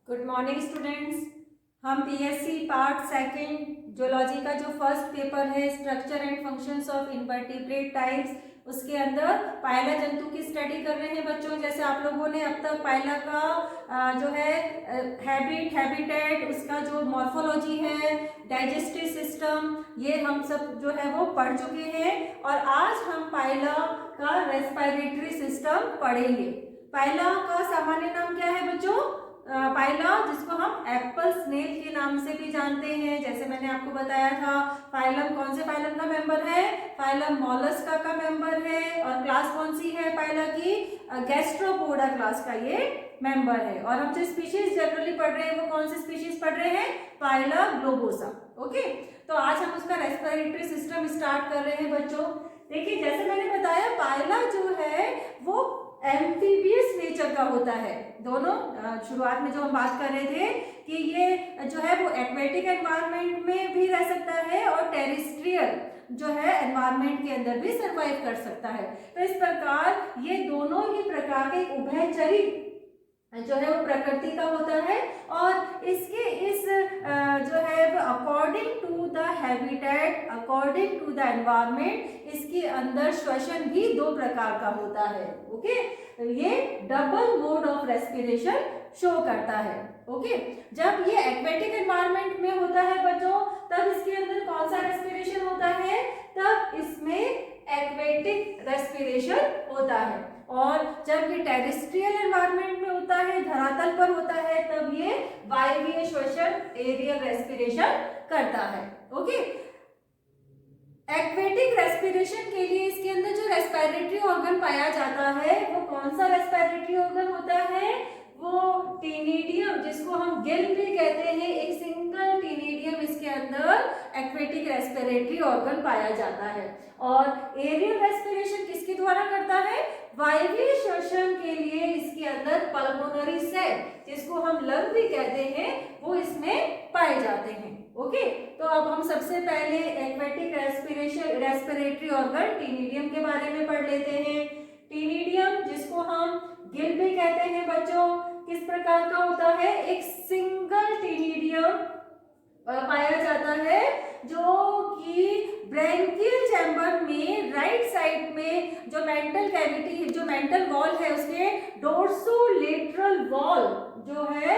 Good morning students. हम PSC part second zoology का जो फर्स्ट पेपर है structure and functions of invertebrate types, उसके अंदर पायला जंतु की स्टडी कर रहे हैं बच्चों। जैसे आप लोगों ने अब तक पायला का जो है हैबिटेट, उसका जो मॉर्फोलॉजी है, डाइजेस्टिव सिस्टम, ये हम सब जो है वो पढ़ चुके हैं। और आज हम पायला का रेस्पिरेटरी सिस्टम पढ़ेंगे। पायला का सामान्य नाम क्या है बच्चों? पाइला, जिसको हम एप्पल स्नेल के नाम से भी जानते हैं। जैसे मैंने आपको बताया था, फाइलम कौन से फाइलम का मेंबर है? फाइलम मॉलस्का का मेंबर है। और क्लास कौन सी है पाइला की? गैस्ट्रोपोडा क्लास का ये मेंबर है। और हम जो स्पीशीज जनरली पढ़ रहे हैं वो कौन सी स्पीशीज पढ़ रहे हैं? Pila globosa. ओके, तो आज हम उसका रेस्पिरेटरी सिस्टम स्टार्ट कर रहे हैं बच्चों। देखिए, जैसे मैंने बताया, पाइला जो है वो एम्फीबियस नेचर का होता है। दोनों शुरुआत में जो हम बात कर रहे थे कि ये जो है वो एक्वेटिक एनवायरनमेंट में भी रह सकता है और टेरेस्ट्रियल जो है एनवायरनमेंट के अंदर भी सरवाइव कर सकता है। तो इस प्रकार ये दोनों ही प्रकार के उभयचरी जो है वो प्रकृति का होता है। और इसके इस जो है according to the habitat, according to the environment, इसके अंदर श्वसन भी दो प्रकार का होता है। ओके, ये double mode of respiration show करता है। ओके, जब ये एक्वेटिक एनवायरनमेंट में होता है बच्चों, तब इसके अंदर कौन सा रेस्पिरेशन होता है? तब इसमें एक्वेटिक रेस्पिरेशन होता है। और जब ये टेरेस्ट्रियल एनवायरनमेंट में होता है, धरातल पर होता है, तब ये वायवीय श्वसन, एरियल रेस्पिरेशन करता है। ओके, एक्वेटिक रेस्पिरेशन के लिए इसके अंदर जो रेस्पिरेटरी ऑर्गन पाया जाता है वो कौन सा रेस्पिरेटरी ऑर्गन होता है? वो टीनिडियम, जिसको हम गिल भी कहते हैं। एक सिंगल टीनिडियम इसके अंदर एक्वेटिक रेस्पिरेटरी ऑर्गन पाया जाता है। और एरियल रेस्पिरेशन किसके द्वारा करता है? वायवीय श्वसन के लिए इसके अंदर पल्मोनरी सेल, जिसको हम लंग भी कहते हैं, वो इसमें पाए जाते हैं। ओके, तो अब हम सबसे पहले एक्वेटिक रेस्पिरेटरी ऑर्गन टीनिडियम के बारे में पढ़ लेते हैं। टीनिडियम, जिसको हम गिल भी कहते हैं बच्चों, किस प्रकार का होता है? एक सिंगल टीनिडियम पाया जाता है, जो कि ब्रैंकियल चैम्बर में राइट साइड में जो मेंटल कैविटी है, जो मेंटल वॉल है, उसके डोर्सोलेटरल वॉल जो है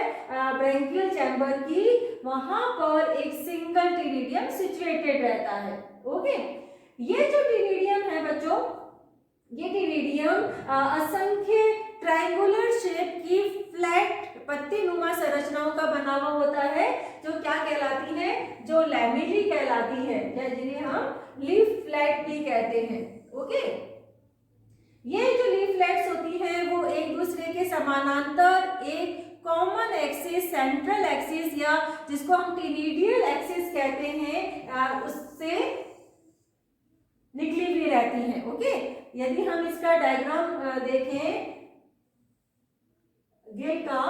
ब्रैंकियल चैम्बर की, वहां पर एक सिंगल टीनिडियम सिचुएटेड रहता है। ओके, ये जो टीनिडियम है बच्चों, ये टीनिडियम असंख्य ट्रायंगुलर शेप की फ्लैट पत्ती नुमा संरचनाओं का बना हुआ होता है, जो क्या कहलाती है? जो लैमेली कहलाती है, जिन्हें हम लीफ फ्लैट भी कहते हैं। ओके, ये जो लीफ फ्लैट्स होती हैं वो एक दूसरे के समानांतर एक कॉमन एक्सिस, सेंट्रल एक्सिस, या जिसको हम टीनिडियल एक्सिस कहते हैं, उससे निकली हुई रहती हैं। ओके, यदि हम इसका डायग्राम देखें गिल का,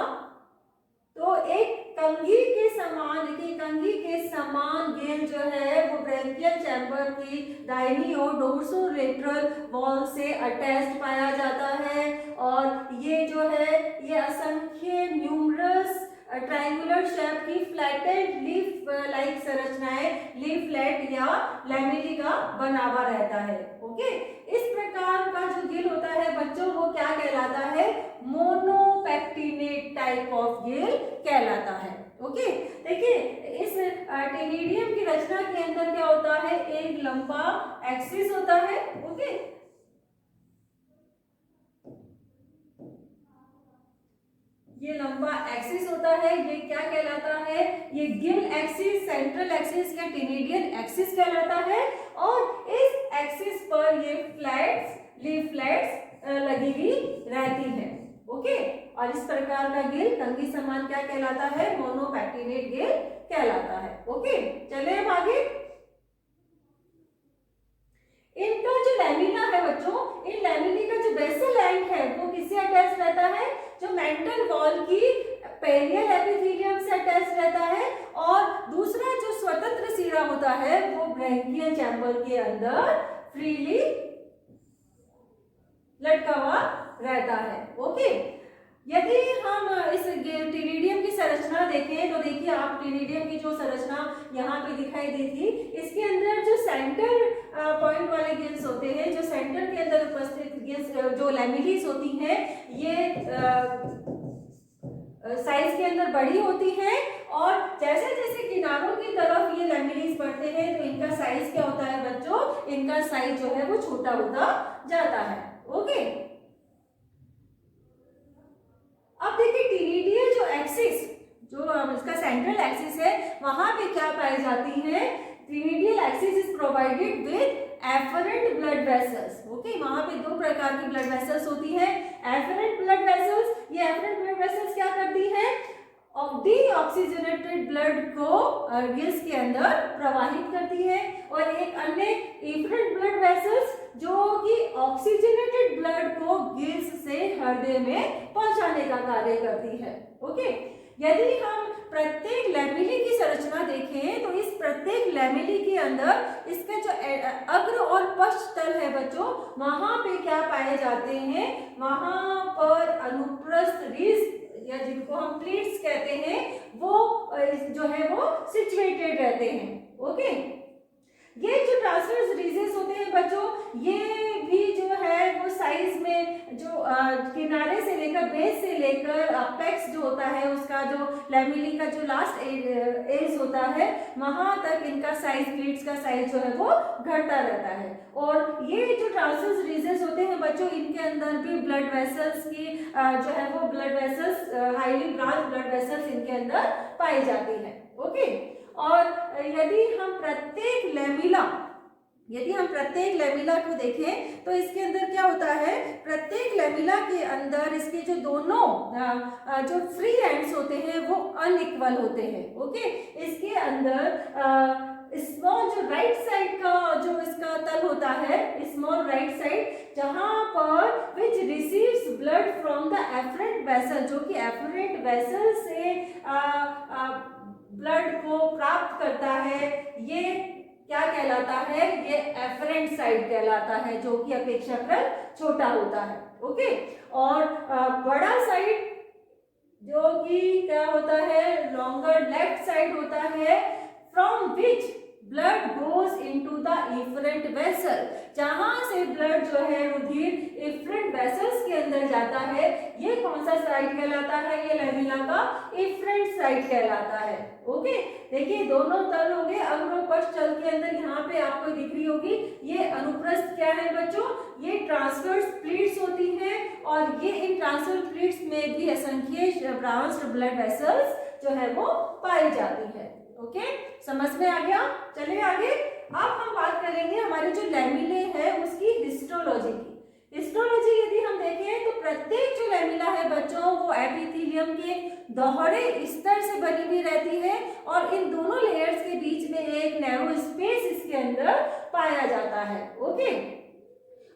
तो एक कंघी के समान, देखिए कंघी के समान गिल जो है वो ब्रैंकियल चैम्बर की दाहिनी ओर डोर्सोलेटरल वॉल से अटैच्ड पाया जाता है। और ये जो है ये असंख्य न्यूमरस ट्रायंगुलर शेप की फ्लैटेड लीफ लाइक संरचनाएं, लीफ फ्लैट या लैमेली का बना हुआ रहता है। ओके, इस प्रकार का जो गिल होता है बच्चों, वो क्या कहलाता है? मोनोपेक्टिनेट टाइप ऑफ गिल कहलाता है। ओके, देखिए इस टीनिडियम की रचना के अंदर क्या होता है? एक लंबा एक्सिस होता है। ओके, ये लंबा एक्सिस होता है, ये क्या कहलाता है? ये गिल एक्सिस, सेंट्रल एक्सिस या टीनिडियन एक्सिस कहलाता है। और इस एक्सिस पर ये लीफ फ्लैट्स लगी हुई रहती है। ओके, और इस प्रकार का गिल कंघी समान क्या कहलाता है? मोनोपेक्टिनेट गिल कहलाता है। ओके, चले अब आगे। इनका जो लैमिना है बच्चों, इन लैमिनी का जो बेसल एंड है वो किससे अटैच रहता है? जो मेंटल वॉल की पेरियल एपिथेलियम से अटैच रहता है। और दूसरा जो स्वतंत्र सिरा होता है वो ब्रैंकियल चैम्बर के अंदर फ्रीली लटका हुआ रहता है। ओके, यदि हम इस टीनिडियम की आप टिनिडियम की जो संरचना यहाँ पे दिखाई दी थी, इसके अंदर जो सेंटर पॉइंट वाले गिल्स होते हैं, जो सेंटर के अंदर उपस्थित गिल्स जो लैमिलीज होती हैं, ये साइज के अंदर बड़ी होती है, और जैसे जैसे किनारों की तरफ ये लैमिलीज बढ़ते हैं तो इनका साइज क्या होता है बच्चों, इनका साइज जो है वो छोटा होता जाता है। ओके, अब देखिए टिनिडियल जो एक्सिस, जो इसका सेंट्रल एक्सिस है, वहां पे क्या पाई जाती है, ctenidial axis is provided with afferent blood vessels. Okay, वहां पे दो प्रकार की ब्लड वेसल्स होती है, एफरेंट ब्लड वेसल्स। ये एफरेंट ब्लड वेसल्स क्या करती है, डीऑक्सीजनेटेड ब्लड को गिल्स के अंदर प्रवाहित करती है, और एक अन्य एफरेंट ब्लड वेसल्स जो कि ऑक्सीजनेटेड ब्लड को गिल्स से हृदय में पहुंचाने का कार्य करती है। ओके, यदि हम प्रत्येक लैमिली की संरचना देखें तो इस प्रत्येक लैमिली के अंदर इसके जो अग्र और पश्च तल है बच्चों, वहां पे क्या पाए जाते हैं, वहां पर अनुप्रस्थ रिज या जिनको हम प्लेट्स कहते हैं, वो जो है वो सिचुएटेड रहते हैं। ओके, ये जो ट्रांसवर्स रिजेस होते हैं बच्चों, ये भी जो है वो साइज में जो किनारे से लेकर बेस से लेकर अपेक्स जो होता है, उसका जो लैमिली का जो लास्ट एज होता है, वहां तक इनका साइज, प्लेट्स का साइज जो है वो घटता रहता है। और ये जो ट्रांसवर्स रिजेस होते हैं बच्चों, इनके अंदर भी ब्लड वेसल्स की जो है वो blood vessels, highly branch blood vessels इनके अंदर पाई जाती है। ओके, और यदि हम प्रत्येक लैमिला को देखें तो इसके अंदर क्या होता है, प्रत्येक लैमिला के अंदर इसके जो दोनों जो फ्री एंड्स होते हैं वो अनइक्वल होते हैं। ओके, इसके अंदर स्मॉल जो राइट साइड का जो इसका तल होता है, स्मॉल राइट साइड, जहां पर which receives blood from the afferent vessel, जो कि एफरेंट वेसल से ब्लड को प्राप्त करता है, ये क्या कहलाता है, ये एफरेंट साइड कहलाता है, जो कि अपेक्षाकृत छोटा होता है। ओके, और बड़ा साइड जो कि क्या होता है, लॉन्गर लेफ्ट साइड होता है, from which blood goes into the efferent vessel, जहां से ब्लड जो है रुधिर इफरेंट वेसल्स के अंदर जाता है। ये कौन सा साइड कहलाता है, ये लैमिला का इफरेंट साइड कहलाता है। ओके, देखिए दोनों तल हो गए, अग्र और पश्च तल के अंदर यहाँ पे आपको दिख रही होगी, ये अनुप्रस्थ क्या है बच्चों, ये ट्रांसवर्स प्लेट्स होती हैं, और ये इन ट्रांसवर्स प्लेट्स में भी असंख्य ब्रांच्ड ब्लड वेसल्स जो है वो पाई जाती है। ओके, समझ में आ गया। चलिए आगे, अब हम बात करेंगे हमारे जो लैमिले है उसकी हिस्टोलॉजी की। हिस्टोलॉजी यदि हम देखें तो प्रत्येक जो लैमिला है बच्चों, वो एपिथेलियम के दोहरे स्तर से बनी हुई रहती है, और इन दोनों लेयर्स के बीच में एक नैरो स्पेस इसके अंदर पाया जाता है। ओके,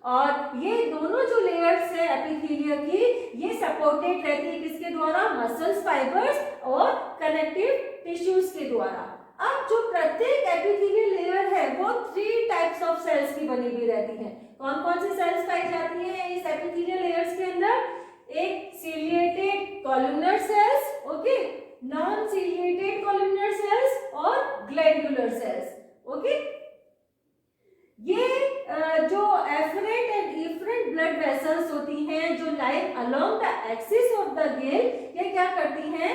और ये दोनों जो लेयर्स है एपिथेलिया की, ये सपोर्टेड रहती है किसके द्वारा, मसल्स फाइबर्स और कनेक्टिव टिश्यूज के द्वारा। अब जो प्रत्येक एपिथेलियल लेयर है वो 3 टाइप्स ऑफ सेल्स की बनी हुई रहती है। कौन कौन सी सेल्स पाई जाती है इस एपिथेलियल लेयर्स के अंदर, एक ciliated columnar cells, okay, non ciliated columnar cells और ग्लैंडुलर सेल्स। ओके, ये जो afferent and efferent blood vessels होती हैं जो line along the axis of the gill, ये क्या करती हैं,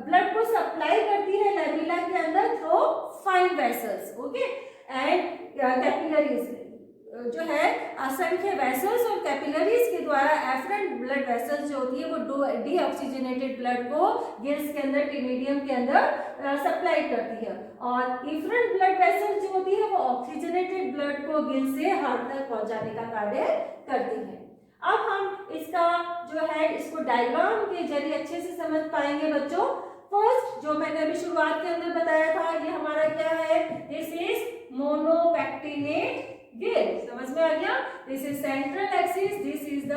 ब्लड को सप्लाई करती है लैमिला के अंदर through fine vessels. Okay, and capillaries जो है, असंख्य वेसल्स और कैपिलरीज के द्वारा एफरेंट ब्लड वेसल्स जो होती है वो डीऑक्सीजनेटेड ब्लड को गिल्स के अंदर, टिनिडियम के अंदर सप्लाई करती है, और इफरेंट ब्लड वेसल्स जो होती है वो ऑक्सीजनेटेड ब्लड को गिल से हार्ट तक पहुंचाने का कार्य करती है। अब हम इसका जो है इसको डायग्राम के जरिए अच्छे से समझ पाएंगे बच्चों। फर्स्ट जो मैंने अभी शुरुआत के अंदर बताया था, ये हमारा क्या है, दिस इज मोनोपेक्टिनेट गिल, समझ में आ गया। This is central axis, this is the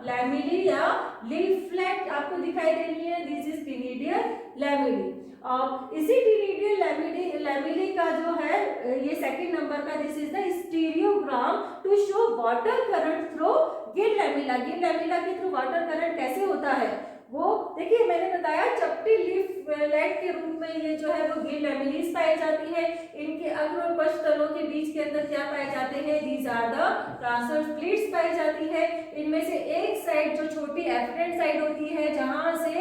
lamellae या लीफलेट आपको दिखाई दे रही है, दिस इज टिनिडियल लैमिली। और इसी टिनिडियल लैमिली का जो है ये सेकंड नंबर का, this is the stereogram to show water current through gill lamella. Gill lamella के थ्रू वाटर करंट कैसे होता है वो देखिए, मैंने बताया चपटी लीफ लेट के रूप में ये जो है वो गिल लैमेलिस पाई जाती है। इनके अग्र और पश्च तलों के बीच के अंदर क्या पाए जाते हैं, these are the transverse pleats पाई जाती है। इनमें से एक साइड जो छोटी एफरेंट साइड होती है, जहां से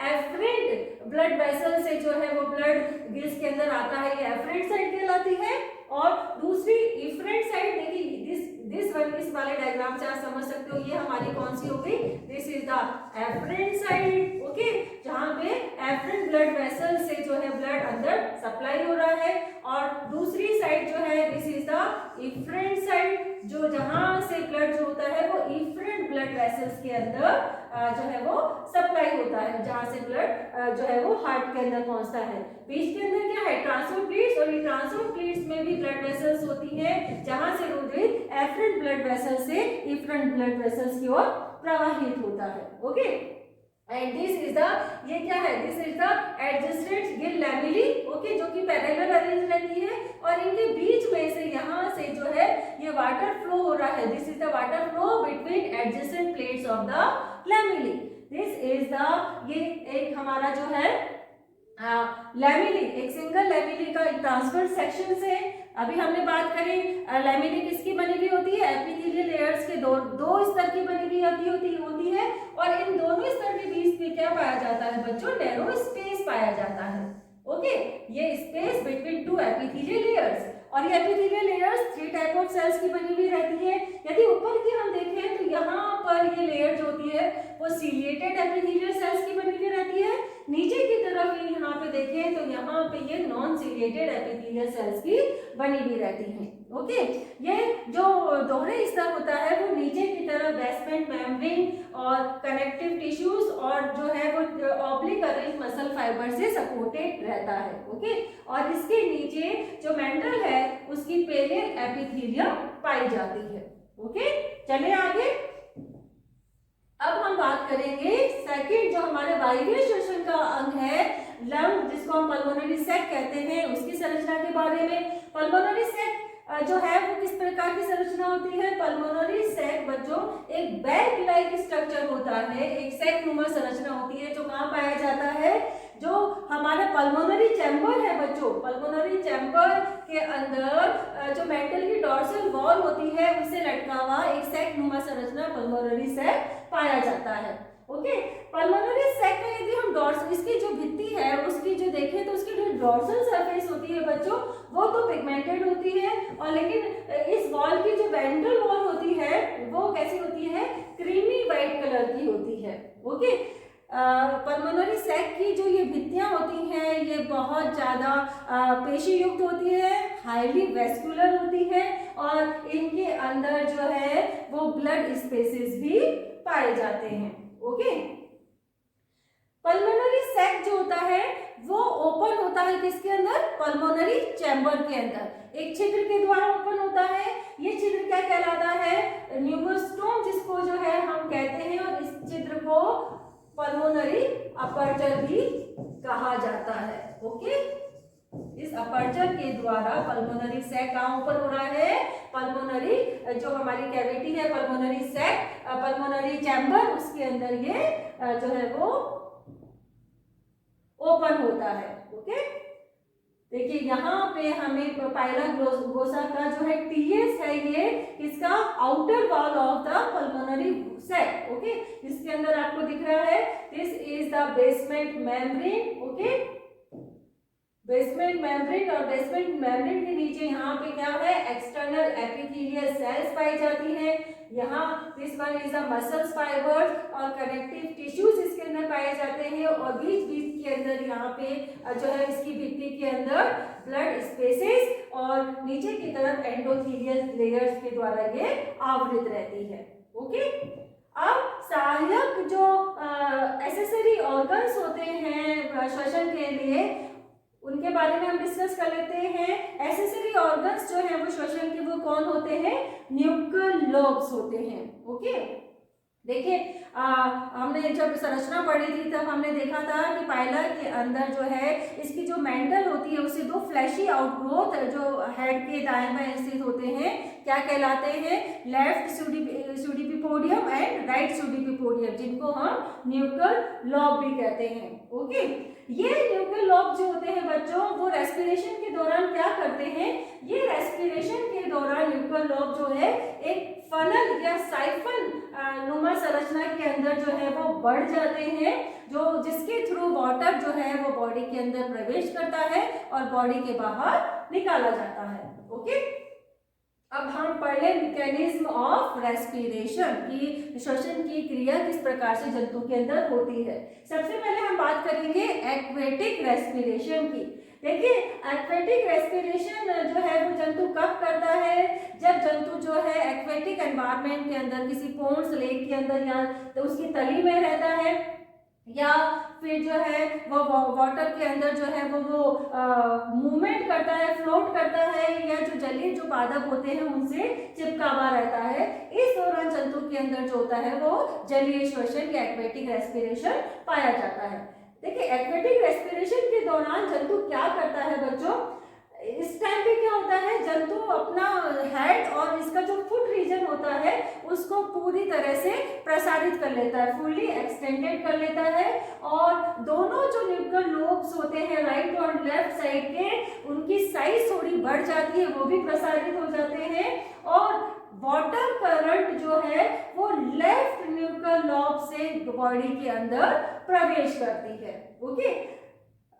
एफरेंट ब्लड वेसल से जो है वो ब्लड गिल्स के अंदर आता है, ये एफरेंट साइड कहलाती है। और दूसरी इफरेंट साइड, देखिए दिस वन, इस वाले डायग्राम से आप समझ सकते हो ये हमारी कौन सी होगी, this is the afferent side. Okay, जहां पे एफरेंट ब्लड वेसल से जो है ब्लड अंदर सप्लाई हो रहा है। और दूसरी साइड जो है this is the efferent side, जो जहां से ब्लड जो होता है वो इफरेंट ब्लड वेसल्स के अंदर जो है वो सप्लाई होता है, जहां से ब्लड जो है वो हार्ट के अंदर पहुंचता है। बीच के अंदर क्या है, ट्रांसवर्स प्लीट्स, और ये ट्रांसवर्स प्लीट्स में भी ब्लड वेसल्स होती है, जहां से रोडिन एफरेंट ब्लड वेसल से इफरेंट ब्लड वेसल्स की ओर प्रवाहित होता है। Okay, and this is the, ये क्या है, this is the adjacent Gill lamellae, okay, जो कि पैरेलल अरेंज रहती है। और इनके बीच में से यहाँ से जो है ये वाटर फ्लो हो रहा है, this is the water flow between adjacent plates of the lamellae. This is the, ये एक हमारा जो है लैमेली, एक सिंगल लैमेली का ट्रांसफर सेक्शन है। अभी हमने बात करी लैमेली किसकी बनी हुई होती है, एपिथेलियल लेयर्स के दो स्तर की बनी हुई होती है। और इन दोनों स्तर के बीच में क्या पाया जाता है बच्चों, नैरो स्पेस पाया जाता है। ओके, ये space between two epithelial layers. और ये epithelial layers 3 type of cells की बनी हुई रहती है। यदि ऊपर की हम देखें तो यहाँ पर ये लेयर जो होती है वो सीलिएटेड एपिथेलियल सेल्स की बनी हुई रहती है। नीचे की तरफ यहाँ पे देखें तो यहाँ पे ये नॉन सीलिएटेड एपिथेलियल सेल्स की बनी हुई रहती हैं। ओके, ये जो दोहरे स्तर होता है वो नीचे की तरफ बेसमेंट मेम्ब्रेन और कनेक्टिव टिश्यूज और जो है वो ऑब्लिक अरेंज मसल फाइबर से सपोर्टेड रहता है। ओके, और इसके नीचे जो मेंटल है उसकी पेलियल एपिथेलियम पाई जाती है। ओके, चले आगे। अब हम बात करेंगे सेकंड, जो हमारे वायवीय श्वसन का अंग है लंग, जिसको हम पल्मोनरी सैक कहते हैं, उसकी संरचना के बारे में। पल्मोनरी सैक जो है वो किस प्रकार की संरचना होती है, पल्मोनरी सैक बच्चों एक बैग लाइक स्ट्रक्चर होता है, एक सैक नुमा संरचना होती है, जो कहाँ पाया जाता है, जो हमारा पल्मोनरी चैम्बर है बच्चों, पल्मोनरी चैम्बर के अंदर जो मेंटल की डॉर्सल वॉल होती है उससे लटका हुआ एक सैक नुमा संरचना पल्मोनरी सैक पाया जाता है। ओके, पल्मोनरी सैक में यदि हम डॉर्सल, इसकी जो भित्ति है उसकी जो देखें तो उसकी जो डॉर्सल सरफेस होती है बच्चों वो तो पिगमेंटेड होती है, और लेकिन इस वॉल की जो वेंट्रल वॉल होती है वो कैसी होती है, क्रीमी व्हाइट कलर की होती है। ओके, पल्मोनरी सैक की जो ये भित्तियां होती हैं ये बहुत ज़्यादा पेशी युक्त होती है, हाईली वेस्कुलर होती है, और इनके अंदर जो है वो ब्लड स्पेसेस भी पाए जाते हैं। ओके, पल्मोनरी सैक जो होता है वो ओपन होता है किसके अंदर, पल्मोनरी चैम्बर के अंदर, एक छिद्र के द्वारा ओपन होता है। ये छिद्र क्या कहलाता है, न्यूमोस्टोम जिसको जो है हम कहते हैं, और इस छिद्र को पल्मोनरी अपर्चर भी कहा जाता है। ओके, इस अपर्चर के द्वारा पल्मोनरी सैक कहाँ ओपन हो रहा है, पल्मोनरी जो हमारी कैविटी है पल्मोनरी सैक, पल्मोनरी चैम्बर, उसके अंदर ये जो है वो ओपन होता है। ओके, देखिए यहाँ पे हमें पाइला ग्लोसा का जो है टीएस है, ये इसका outer wall of the pulmonary sac. Okay, इसके अंदर आपको दिख रहा है this is the basement membrane. Okay, basement membrane, और बेसमेंट मेम्ब्रेन के नीचे यहाँ पे क्या है, एक्सटर्नल एपिथेलियल सेल्स पाई जाती है। यहाँ this one is the muscles fibres और कनेक्टिव टिश्यूज इसके अंदर पाए जाते हैं, और बीच बीच के अंदर यहाँ पे जो है इसकी भित्ति के अंदर ब्लड स्पेसेस और नीचे की तरफ एंडोथेलियल लेयर्स के द्वारा ये आवृत रहती है। ओके, अब सहायक जो एसेसरी ऑर्गन्स होते हैं श्वसन के लिए, उनके बारे में हम डिस्कस कर लेते हैं। एसेसरी ऑर्गन्स जो है वो श्वसन के वो कौन होते हैं, न्यूक्लियल लोब्स होते हैं। ओके, देखिए हमने जब संरचना पढ़ी थी तब हमने देखा था कि पाइला के अंदर जो है इसकी जो मेंटल होती है उसे दो फ्लैशी आउटग्रोथ जो हेड के दाएं बाएं स्थित होते हैं क्या कहलाते हैं, लेफ्ट सूडिपिपोडियम एंड राइट सूडिपिपोडियम, जिनको हम न्यूकल लॉब भी कहते हैं। ओके, ये न्यूकल लॉब जो होते हैं बच्चों वो रेस्पिरेशन के दौरान क्या करते हैं, ये रेस्पिरेशन के दौरान न्यूकल लॉब जो है एक फनल या साइफन नुमा संरचना के अंदर जो है वो बढ़ जाते हैं, जो जिसके थ्रू वाटर जो है वो बॉडी के अंदर प्रवेश करता है और बॉडी के बाहर निकाला जाता है। ओके, अब हम पढ़ लें मैकेनिज्म ऑफ रेस्पिरेशन की, श्वसन की क्रिया किस प्रकार से जंतु के अंदर होती है। सबसे पहले हम बात करेंगे एक्वेटिक रेस्पिरेशन की। देखिए, एक्वेटिक रेस्पिरेशन जो है वो जंतु कब करता है, जब जंतु जो है एक्वेटिक एनवायरनमेंट के अंदर किसी पोन्स लेक के अंदर या तो उसकी तली में रहता है, या फिर जो है वो वाटर के अंदर जो है वो मूवमेंट करता है, फ्लोट करता है, या जो जलीय जो पादप होते हैं उनसे चिपका हुआ रहता है। इस दौरान जंतु के अंदर जो होता है वो जलीय श्वसन या एक्वेटिक रेस्पिरेशन पाया जाता है। देखिए, एक्वेटिक रेस्पिरेशन के दौरान जंतु क्या करता है बच्चों, इस टाइम पे क्या होता है, जंतु अपना हेड और इसका जो फुट रीजन होता है उसको पूरी तरह से प्रसारित कर लेता है, फुल्ली एक्सटेंडेड कर लेता है, और दोनों जो न्यूकल लोब्स होते हैं राइट और लेफ्ट साइड के, उनकी साइज थोड़ी बढ़ जाती है, वो भी प्रसारित हो जाते हैं, और वाटर करंट जो है वो लेफ्ट न्यूकल लॉब से बॉडी के अंदर प्रवेश करती है। ओके,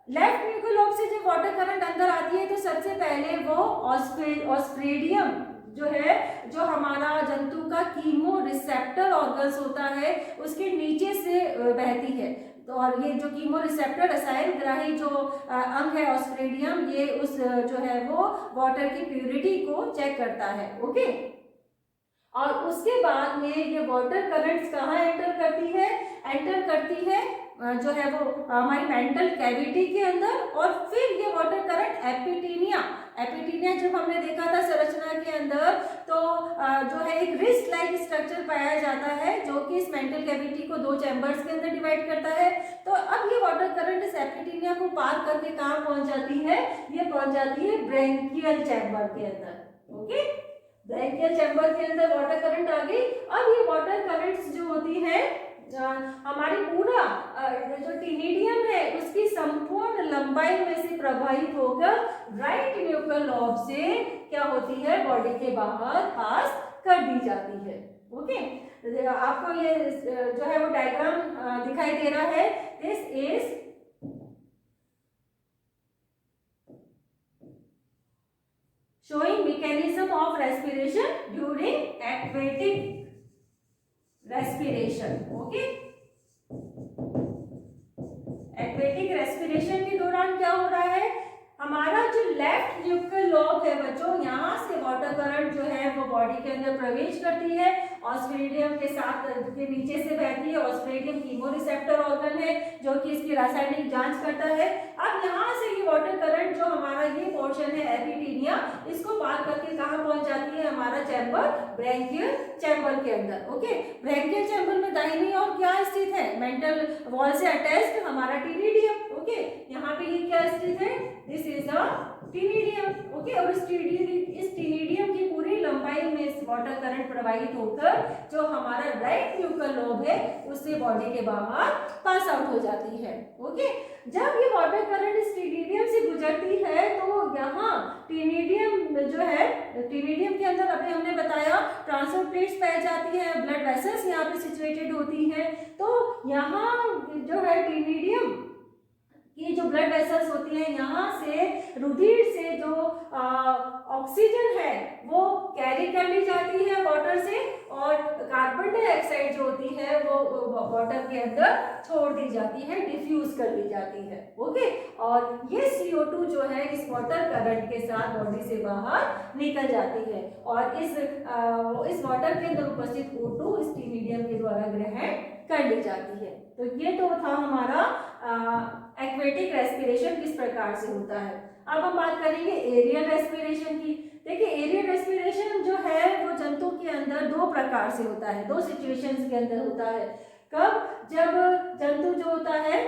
लेफ्ट न्यूकल लॉब से जब वाटर करंट अंदर आती है तो सबसे पहले वो ऑस्ट्रेडियम जो है, जो हमारा जंतु का कीमो रिसेप्टर ऑर्गन्स होता है उसके नीचे से बहती है। तो और ये जो कीमो रिसेप्टर रसायन ग्राही जो अंग है ऑस्ट्रेडियम, ये उस जो है वो वाटर की प्यूरिटी को चेक करता है। ओके, और उसके बाद में ये वाटर करंट्स कहाँ एंटर करती है जो है वो हमारी मेंटल कैविटी के अंदर, और फिर ये वाटर करंट एपिटीनिया जब हमने देखा था संरचना के अंदर, तो जो है एक रिस्ट लाइक स्ट्रक्चर पाया जाता है जो कि इस मेंटल कैविटी को दो चैम्बर्स के अंदर डिवाइड करता है। तो अब ये वाटर करंट इस एपिटीनिया को पार करके कहाँ पहुंच जाती है, ये पहुंच जाती है ब्रैंकियल चैम्बर के अंदर। ओके, ब्रैंकियल चैम्बर के अंदर वाटर करंट आ गई। अब ये वाटर करंट्स जो होती है हमारी पूरा जो टीनिडियम है उसकी संपूर्ण लंबाई में से प्रवाहित होकर राइट न्यूकल लॉब से क्या होती है, बॉडी के बाहर पास कर दी जाती है। ओके, आपको ये जो है वो डायग्राम दिखाई दे रहा है, this is showing mechanism of respiration during aquatic respiration. Okay, aquatic respiration के दौरान क्या हो रहा है, हमारा जो लेफ्ट न्यूकल लॉब है बच्चों, यहाँ से वाटर करंट जो है वो बॉडी के अंदर प्रवेश करती है, ऑस्ट्रेडियम के साथ के नीचे से बहती है। ऑस्ट्रेडियम कीमो रिसेप्टर ऑर्गन है जो कि इसकी रासायनिक जांच करता है। अब यहाँ से ये वाटर करंट जो हमारा ये पोर्शन है एपिटीनिया, इसको पार करके कहाँ पहुंच जाती है, हमारा चैम्बर ब्रैंकियल चैम्बर के अंदर। ओके, ब्रैंकियल चैम्बर में दाहिनी ओर क्या स्थित है, मेंटल वॉल से अटैच्ड हमारा टीनिडियम। ओके, यहाँ पे ये क्या स्थित है, दिस इज द टीनिडियम। ओके, और इस टीनिडियम की पूरी लंबाई में वाटर करंट प्रवाहित होकर जो हमारा राइट न्यूकल लॉब है उससे बॉडी के बाहर पास आउट हो जाती है। ओके, जब ये वाटर करंट इस टीनिडियम से गुजरती है तो यहाँ टीनिडियम जो है, टीनिडियम के अंदर अभी हमने बताया ट्रांसपोर्ट प्लेट्स पाई जाती है, ब्लड वेसल्स यहाँ पे सिचुएटेड होती है। तो यहाँ जो है टीनिडियम की जो ब्लड वेसल्स होती है, यहाँ से रुधिर से जो ऑक्सीजन है वो कैरी कर ली जाती है वाटर से, और कार्बन डाइऑक्साइड जो होती है वो वाटर के अंदर छोड़ दी जाती है, डिफ्यूज कर दी जाती है। ओके, और ये CO2 जो है इस वाटर करंट के साथ बॉडी से बाहर निकल जाती है, और इस वाटर के अंदर उपस्थित O2 इस टीनिडियम के द्वारा ग्रहण कर ली जाती है। तो ये तो था हमारा एक्वेटिक रेस्पिरेशन किस प्रकार से होता है। अब हम बात करेंगे एरियल रेस्पिरेशन की। देखिए, एरियल रेस्पिरेशन जो है वो जंतु के अंदर दो प्रकार से होता है, दो सिचुएशंस के अंदर होता है। कब? जब जंतु जो होता है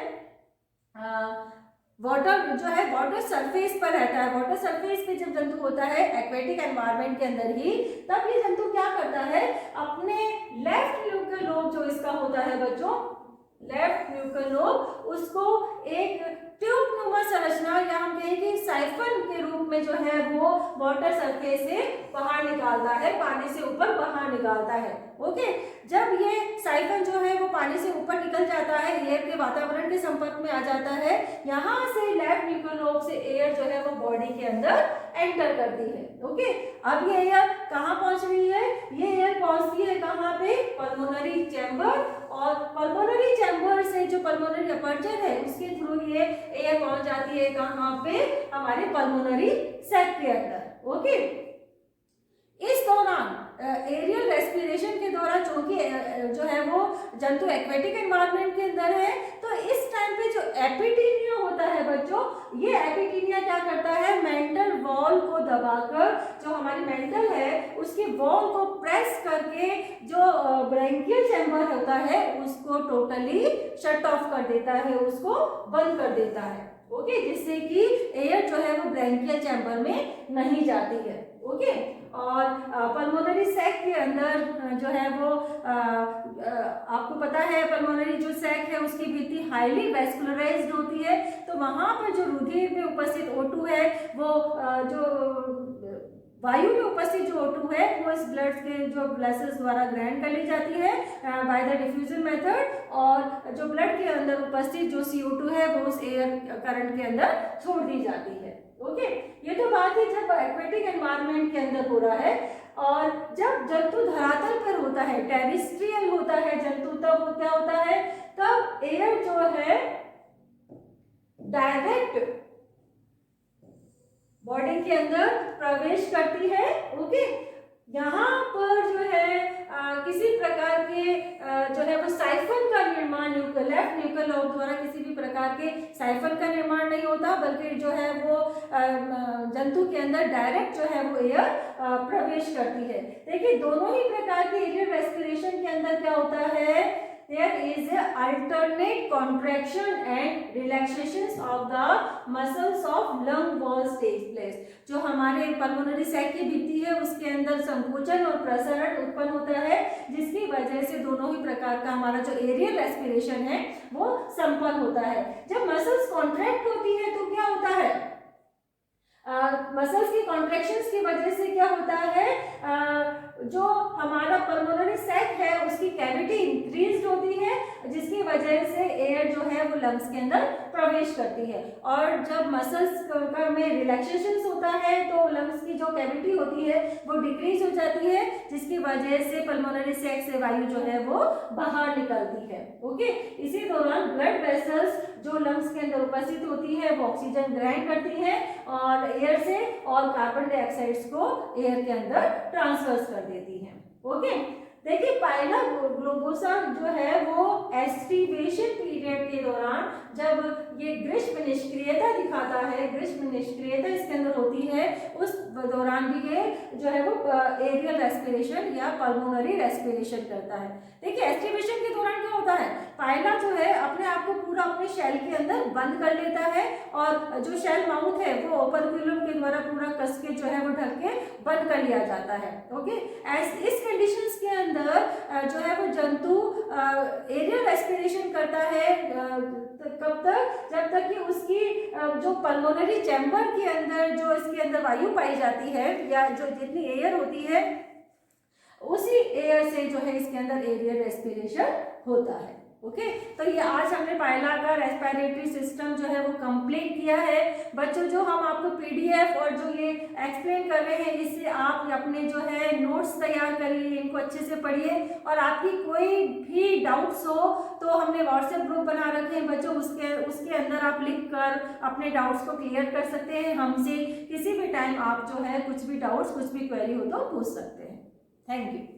वाटर जो है वाटर सरफेस पर रहता है, वाटर सरफेस पे जब जंतु होता है एक्वेटिक एनवायरनमेंट के अंदर ही, तब ये जंतु क्या करता है, अपने लेफ्ट न्यूक्लियर लोब जो इसका होता है बच्चों, लेफ्ट न्यूक्लियर लोब, उसको एक ट्यूबनुमा संरचना या हम कहें कि साइफन के रूप में जो है वो वाटर सरफेस से बाहर निकालता है, पानी से ऊपर बाहर निकालता है। ओके, जब ये साइफन जो है वो पानी से ऊपर निकल जाता है, एयर के वातावरण के संपर्क में आ जाता है, यहाँ से लेफ्ट न्यूक्लियर लोब से एयर जो है वो बॉडी के अंदर एंटर करती है। ओके, अब ये एयर कहाँ पहुंच रही है? ये एयर पहुंचती है कहाँ पे? पल्मोनरी चैम्बर, और पल्मोनरी चैम्बर से जो पल्मोनरी अपर्चर है उसके थ्रू ये एयर पहुंच जाती है कहाँ पे? हमारे पल्मोनरी सैक के अंदर। ओके, इस दौरान एरियल रेस्पिरेशन के दौरान चूंकि जो है वो जंतु एक्वेटिक एनवायरनमेंट के अंदर है, तो इस टाइम पे जो एपिटीनिया होता है बच्चों, ये एपिटीनिया क्या करता है, मेंटल वॉल को दबाकर, जो हमारी मेंटल है उसकी वॉल को प्रेस करके जो ब्रैंकियल चैम्बर होता है उसको टोटली शट ऑफ कर देता है, उसको बंद कर देता है। ओके, जिससे कि एयर जो है वो ब्रैंकियल चैम्बर में नहीं जाती है। ओके, और पल्मोनरी सैक के अंदर जो है वो आपको पता है पल्मोनरी जो सैक है उसकी भित्ति हाईली वैस्कुलराइज्ड होती है, तो वहां पर जो रुधिर में उपस्थित O2 है वो जो वायु में उपस्थित जो O2 है वो इस ब्लड के जो वेसल्स द्वारा ग्रहण कर ली जाती है बाय द डिफ्यूजन मेथड, और जो ब्लड के अंदर उपस्थित जो CO2 है वो उस एयर करंट के अंदर छोड़ दी जाती है। ओके, ये तो बात है जब एक्वेटिक एनवायरनमेंट के अंदर हो रहा है, और जब जंतु धरातल पर होता है, टेरेस्ट्रियल होता है जंतु, तब वो क्या होता है, तब एयर जो है डायरेक्ट बॉडी के अंदर प्रवेश करती है। ओके, यहाँ पर जो है किसी प्रकार के जो है वो साइफन का निर्माण लेफ्ट न्यूक्लियर लोब द्वारा किसी भी प्रकार के साइफन का निर्माण नहीं होता, बल्कि जो है वो जंतु के अंदर डायरेक्ट जो है वो एयर प्रवेश करती है। देखिए, दोनों ही प्रकार के एरियल रेस्पिरेशन के अंदर क्या होता है, there is a alternate contraction and relaxations of the muscles of lung walls takes place। जो हमारे पल्मोनरी सैक की भित्ति है उसके अंदर संकोचन और प्रसारण उत्पन्न होता है, जिसकी वजह से दोनों ही प्रकार का हमारा जो एरियल रेस्पिरेशन है वो संपन्न होता है। जब मसल्स कॉन्ट्रैक्ट होती है तो क्या होता है, मसल्स की कॉन्ट्रैक्शंस की वजह से क्या होता है, जो हमारा पल्मोनरी सैक है उसकी कैविटी इंक्रीज होती है, जिसकी वजह से एयर जो है वो लंग्स के अंदर प्रवेश करती है, और जब मसल्स में रिलैक्सेशन होता है तो लंग्स की जो कैविटी होती है वो डिक्रीज हो जाती है, जिसकी वजह से पल्मोनरी सैक से वायु जो है वो बाहर निकलती है। ओके, इसी दौरान ब्लड वेसल्स जो लंग्स के अंदर उपस्थित होती है वो ऑक्सीजन ग्रहण करती है और एयर से और कार्बन डाइऑक्साइड्स को एयर के अंदर ट्रांसफर कर देती है। ओके, देखिए पहला ग्लोबोसा जो है वो एस्टिवेशन पीरियड के दौरान जब ये ग्रीष्म निष्क्रियता दिखाता है, ग्रीष्म निष्क्रियता इसके अंदर होती है, उस दौरान भी ये जो है वो एरियल रेस्पिरेशन या पल्मोनरी रेस्पिरेशन करता है। देखिए एस्टिवेशन के दौरान क्या होता है, पायला जो है अपने आप को पूरा अपने शेल के अंदर बंद कर लेता है, और जो शेल माउथ है वो ओपर्क्यूलम के द्वारा पूरा कस के जो है वो ढक के बंद कर लिया जाता है। ओके, इस कंडीशंस के अंदर जो है वो जंतु एरियल रेस्पिरेशन करता है कब तक, जब तक कि उसकी जो पल्मोनरी चैम्बर के अंदर जो इसके अंदर वायु पाई जाती है या जो जितनी एयर होती है उसी एयर से जो है इसके अंदर एरियल रेस्पिरेशन होता है। ओके, तो ये आज हमने पायला का रेस्पिरेटरी सिस्टम जो है वो कंप्लीट किया है। बच्चों, जो हम आपको पीडीएफ और जो ये एक्सप्लेन कर रहे हैं इससे आप अपने जो है नोट्स तैयार करिए, इनको अच्छे से पढ़िए, और आपकी कोई भी डाउट्स हो तो हमने व्हाट्सएप ग्रुप बना रखे हैं बच्चों, उसके अंदर आप लिख कर अपने डाउट्स को क्लियर कर सकते हैं। हमसे किसी भी टाइम आप जो है कुछ भी डाउट्स कुछ भी क्वेरी हो तो पूछ सकते हैं। Thank you.